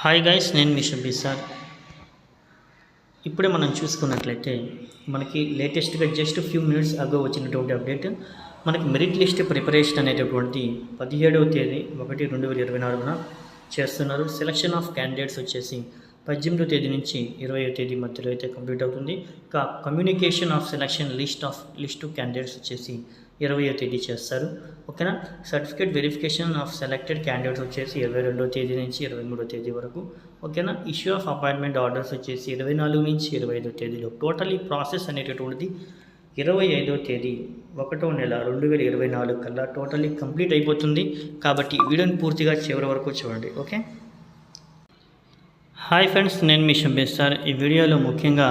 Hi guys, నేను మీ Shabbi sir. ఇప్పుడే మనం చూసుకున్నట్లయితే మనకి లేటెస్ట్గా జస్ట్ ఫ్యూ మినిట్స్ అగో వచ్చినటువంటి అప్డేట్. మనకి మెరిట్ లిస్ట్ ప్రిపరేషన్ అనేటటువంటి 17వ తేదీ 1/2024 చేస్తున్నారు. సెలక్షన్ ఆఫ్ క్యాండిడేట్స్ వచ్చేసి 18వ తేదీ నుంచి 20వ తేదీ మధ్యలో అయితే కంప్లీట్ అవుతుంది. ఇంకా communication of selection list candidates వచ్చేసి 20వ తేదీ చేస్తారు. ఓకేనా. Certificate verification of selected candidates వచ్చేసి 22వ తేదీ నుంచి 23వ తేదీ వరకు. ఓకేనా. ఇష్యూ ఆఫ్ అపాయింట్మెంట్ ఆర్డర్స్ వచ్చేసి 24 నుంచి 25వ తేదీలో. టోటల్ ఈ ప్రాసెస్ అనేటటువంటిది 25వ తేదీ 1వ నెల 2024 కల్లా టోటల్లీ కంప్లీట్ అయిపోతుంది. కాబట్టి వీడియోని పూర్తిగా చివరి వరకు చూడండి. ఓకే. హాయ్ ఫ్రెండ్స్, నేను మీ షబ్బీ సార్. ఈ వీడియోలో ముఖ్యంగా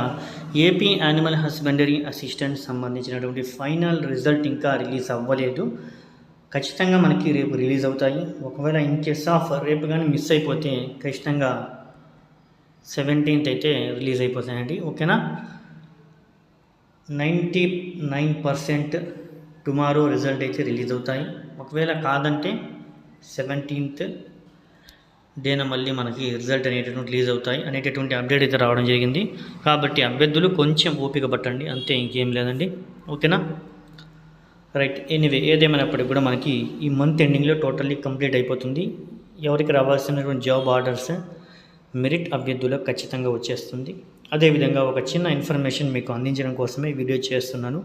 ఏపీ యానిమల్ హస్బెండరీ అసిస్టెంట్ సంబంధించినటువంటి ఫైనల్ రిజల్ట్ ఇంకా రిలీజ్ అవ్వలేదు. ఖచ్చితంగా మనకి రేపు రిలీజ్ అవుతాయి. ఒకవేళ ఇన్ కేస్ ఆఫ్ రేపు కానీ మిస్ అయిపోతే ఖచ్చితంగా 17th అయితే రిలీజ్ అయిపోతాయండి. ఓకేనా. 99% టుమారో రిజల్ట్ అయితే రిలీజ్ అవుతాయి. ఒకవేళ కాదంటే 17th డేన మళ్ళీ మనకి రిజల్ట్ అనేటటువంటి రిలీజ్ అవుతాయి అనేటటువంటి అప్డేట్ అయితే రావడం జరిగింది. కాబట్టి అభ్యర్థులు కొంచెం ఓపిక పట్టండి, అంతే, ఇంకేం లేదండి. ఓకేనా. రైట్. ఎనీవే, ఏదేమైనప్పటికీ కూడా మనకి ఈ మంత్ ఎండింగ్లో టోటల్లీ కంప్లీట్ అయిపోతుంది. ఎవరికి రావాల్సినటువంటి జాబ్ ఆర్డర్స్ మెరిట్ అభ్యర్థులకు ఖచ్చితంగా వచ్చేస్తుంది. అదేవిధంగా ఒక చిన్న ఇన్ఫర్మేషన్ మీకు అందించడం కోసమే వీడియో చేస్తున్నాను.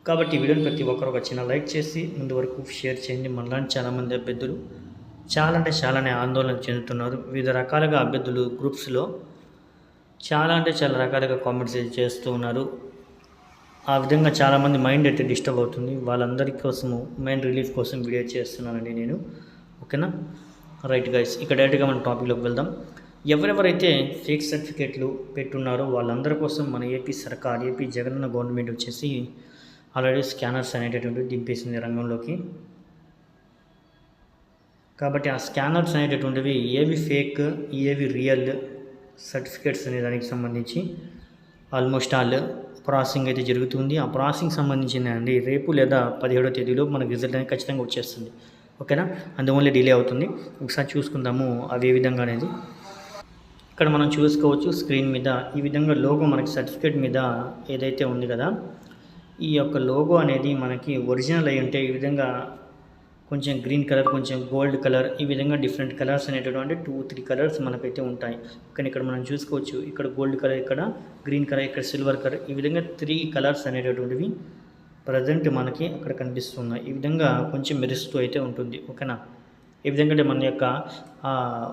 కాబట్టి వీడియోని ప్రతి ఒక్కరు ఒక చిన్న లైక్ చేసి ముందు వరకు షేర్ చేయండి. మనలాంటి చాలామంది అభ్యర్థులు చాలానే ఆందోళన చెందుతున్నారు. వివిధ రకాలుగా అభ్యర్థులు గ్రూప్స్లో చాలా రకాలుగా కామెంట్స్ చేస్తూ ఉన్నారు. ఆ విధంగా చాలామంది మైండ్ అయితే డిస్టర్బ్ అవుతుంది. వాళ్ళందరి కోసము మైండ్ రిలీఫ్ కోసం వీడియో చేస్తున్నానండి నేను. ఓకేనా. రైట్ గైస్, ఇక డైరెక్ట్గా మన టాపిక్లోకి వెళ్దాం. ఎవరెవరైతే ఫేక్ సర్టిఫికేట్లు పెట్టున్నారో వాళ్ళందరి కోసం మన ఏపీ జగనన్న గవర్నమెంట్ వచ్చేసి ఆల్రెడీ స్కానర్స్ అనేటటువంటివి దింపేసింది రంగంలోకి. కాబట్టి ఆ స్కానర్స్ అనేటటువంటివి ఏవి ఫేక్, ఏవి రియల్ సర్టిఫికేట్స్ అనే దానికి సంబంధించి ఆల్మోస్ట్ ఆల్ ప్రాసెసింగ్ అయితే జరుగుతుంది. ఆ ప్రాసెసింగ్ సంబంధించింది అండి రేపు లేదా 17వ తేదీలో మనకు రిజల్ట్ అనేది ఖచ్చితంగా వచ్చేస్తుంది. ఓకేనా. అందువల్ల డిలే అవుతుంది. ఒకసారి చూసుకుందాము అవి ఏ విధంగా అనేది. ఇక్కడ మనం చూసుకోవచ్చు స్క్రీన్ మీద ఈ విధంగా లోగో మనకి సర్టిఫికేట్ మీద ఏదైతే ఉంది కదా, ఈ యొక్క లోగో అనేది మనకి ఒరిజినల్ అయి ఉంటే ఈ విధంగా కొంచెం గ్రీన్ కలర్, కొంచెం గోల్డ్ కలర్, ఈ విధంగా డిఫరెంట్ కలర్స్ అనేటటువంటి 2-3 కలర్స్ మనకైతే ఉంటాయి. కానీ ఇక్కడ మనం చూసుకోవచ్చు, ఇక్కడ గోల్డ్ కలర్, ఇక్కడ గ్రీన్ కలర్, ఇక్కడ సిల్వర్ కలర్, ఈ విధంగా 3 కలర్స్ అనేటటువంటివి ప్రజెంట్ మనకి అక్కడ కనిపిస్తున్నాయి. ఈ విధంగా కొంచెం మెరుస్తూ అయితే ఉంటుంది. ఓకేనా. ఈ విధంగా మన యొక్క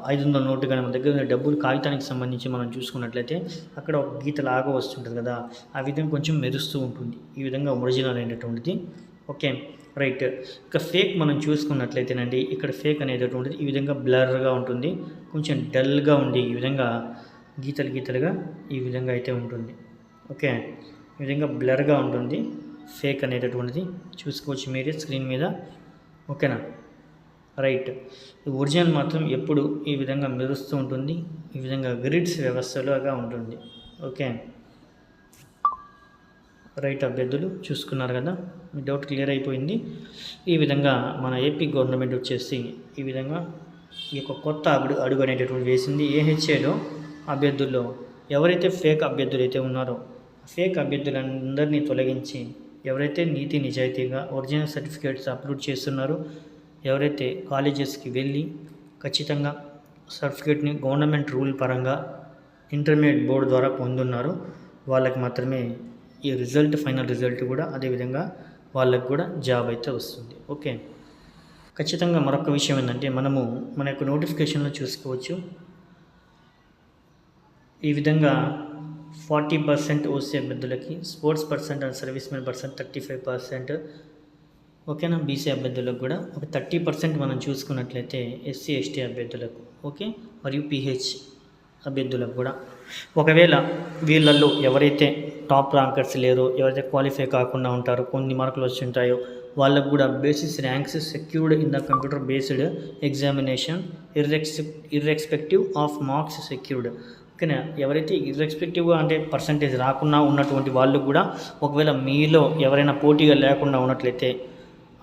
500 నోటు కానీ మన దగ్గర డబ్బులు కాగితానికి సంబంధించి మనం చూసుకున్నట్లయితే అక్కడ ఒక గీత లాగా వస్తుంటుంది కదా, ఆ విధంగా కొంచెం మెరుస్తూ ఉంటుంది. ఈ విధంగా ఒరిజినల్ అనేటటువంటిది. ఓకే. రైట్. ఇక ఫేక్ మనం చూసుకున్నట్లయితేనండి, ఇక్కడ ఫేక్ అనేటటువంటిది ఈ విధంగా బ్లర్గా ఉంటుంది, కొంచెం డల్గా ఉండి ఈ విధంగా గీతలుగా ఈ విధంగా అయితే ఉంటుంది. ఓకే. ఈ విధంగా బ్లర్గా ఉంటుంది ఫేక్ అనేటటువంటిది చూసుకోవచ్చు మీరే స్క్రీన్ మీద. ఓకేనా. రైట్. ఒరిజినల్ మాత్రం ఎప్పుడు ఈ విధంగా మెరుస్తూ ఉంటుంది, ఈ విధంగా గ్రిడ్స్ వ్యవస్థలోగా ఉంటుంది. ఓకే. రైట్. అభ్యర్థులు చూసుకున్నారు కదా, మీ డౌట్ క్లియర్ అయిపోయింది. ఈ విధంగా మన ఏపీ గవర్నమెంట్ వచ్చేసి ఈ విధంగా ఈ యొక్క కొత్త అడుగు అనేటటువంటి వేసింది. ఏహెచ్ఏలో అభ్యర్థుల్లో ఎవరైతే ఫేక్ అభ్యర్థులు అయితే ఉన్నారో ఫేక్ అభ్యర్థులందరినీ తొలగించి ఎవరైతే నీతి నిజాయితీగా ఒరిజినల్ సర్టిఫికేట్స్ అప్లోడ్ చేస్తున్నారో, ఎవరైతే కాలేజెస్కి వెళ్ళి ఖచ్చితంగా సర్టిఫికేట్ని గవర్నమెంట్ రూల్ పరంగా ఇంటర్మీడియట్ బోర్డు ద్వారా పొందున్నారో వాళ్ళకి మాత్రమే ఈ ఫైనల్ రిజల్ట్ కూడా అదేవిధంగా వాళ్ళకు కూడా జాబ్ అయితే వస్తుంది. ఓకే. ఖచ్చితంగా మరొక విషయం ఏంటంటే మన యొక్క నోటిఫికేషన్లో చూసుకోవచ్చు, ఈ విధంగా 40% ఓసీ అభ్యర్థులకి, sports percent and service men percent 35%. ఓకేనా. బీసీ అభ్యర్థులకు కూడా ఒక 30% మనం చూసుకున్నట్లయితే ఎస్సీ ఎస్టీ అభ్యర్థులకు. ఓకే. మరియు పీహెచ్ అభ్యర్థులకు కూడా. ఒకవేళ వీళ్ళల్లో ఎవరైతే టాప్ ర్యాంకర్స్ లేరో, ఎవరైతే క్వాలిఫై కాకుండా ఉంటారో, కొన్ని మార్కులు వచ్చి ఉంటాయో వాళ్ళకు కూడా basis ranks secured in the computer based examination irrespective of marks secured. ఓకేనా. ఎవరైతే ఇర్రెస్పెక్టివ్గా అంటే పర్సంటేజ్ రాకుండా ఉన్నటువంటి వాళ్ళు కూడా ఒకవేళ మీలో ఎవరైనా పోటీగా లేకుండా ఉన్నట్లయితే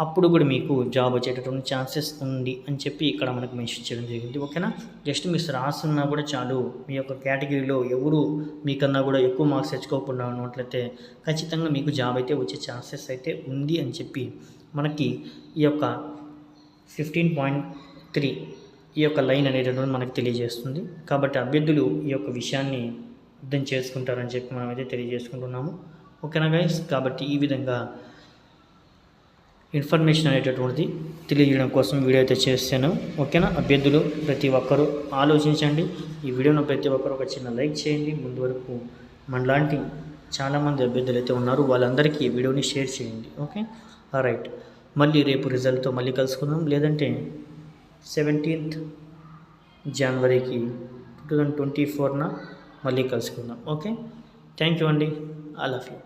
అప్పుడు కూడా మీకు జాబ్ వచ్చేటటువంటి ఛాన్సెస్ ఉంది అని చెప్పి ఇక్కడ మనకు మెన్షన్ చేయడం జరిగింది. ఓకేనా, జస్ట్ మీరు రాసున్నా కూడా చాలు, మీ యొక్క కేటగిరీలో ఎవరు మీకన్నా కూడా ఎక్కువ మార్క్స్ తెచ్చుకోకుండా ఉన్నట్లయితే ఖచ్చితంగా మీకు జాబ్ అయితే వచ్చే ఛాన్సెస్ అయితే ఉంది అని చెప్పి మనకి ఈ యొక్క 15.3 ఈ యొక్క లైన్ అనేటటువంటి మనకు తెలియజేస్తుంది. కాబట్టి అభ్యర్థులు ఈ యొక్క విషయాన్ని అర్థం చేసుకుంటారని చెప్పి మనమైతే తెలియజేసుకుంటున్నాము. ఓకేనా గైస్, కాబట్టి ఈ విధంగా ఇన్ఫర్మేషన్ అనేటటువంటిది తెలియజేయడం కోసం వీడియో అయితే చేశాను. ఓకేనా, అభ్యర్థులు ప్రతి ఒక్కరూ ఆలోచించండి. ఈ వీడియోను ప్రతి ఒక్కరు ఒక చిన్న లైక్ చేయండి. ముందు వరకు మనలాంటి చాలామంది అభ్యర్థులు అయితే ఉన్నారు, వాళ్ళందరికీ ఈ వీడియోని షేర్ చేయండి. ఓకే, రైట్, మళ్ళీ రేపు రిజల్ట్తో మళ్ళీ కలుసుకుందాం, లేదంటే 17th జనవరికి 2024 మళ్ళీ కలుసుకుందాం. ఓకే, థ్యాంక్ యూ అండి, ఐ లవ్ యూ.